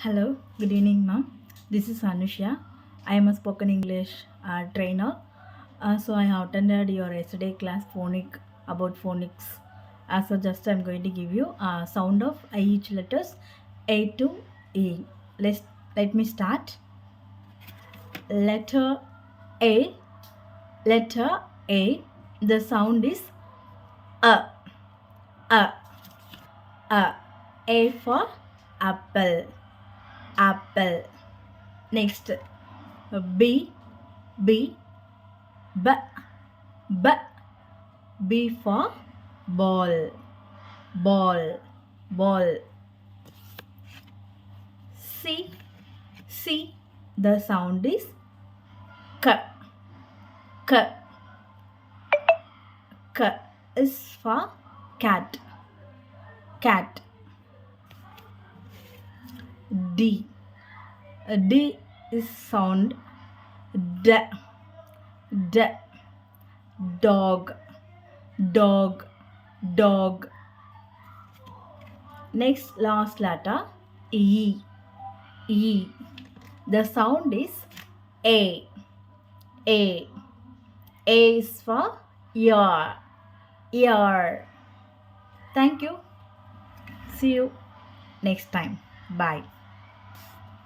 Hello, good evening, ma'am. This is Anusha. I am a spoken English trainer. So I have attended your yesterday class about phonics. So just I'm going to give you a sound of each letters A to E. Let me start. Letter A. Letter A. The sound is a. A. A. A for apple. Apple. Next, B, B, B, B, B for ball, ball, ball. C, C, the sound is K, K, K is for cat, cat. D, D is sound D, D, dog, dog, dog. Next, last letter E, E. The sound is A, A. A is for ear, ear. Thank you. See you next time. Bye.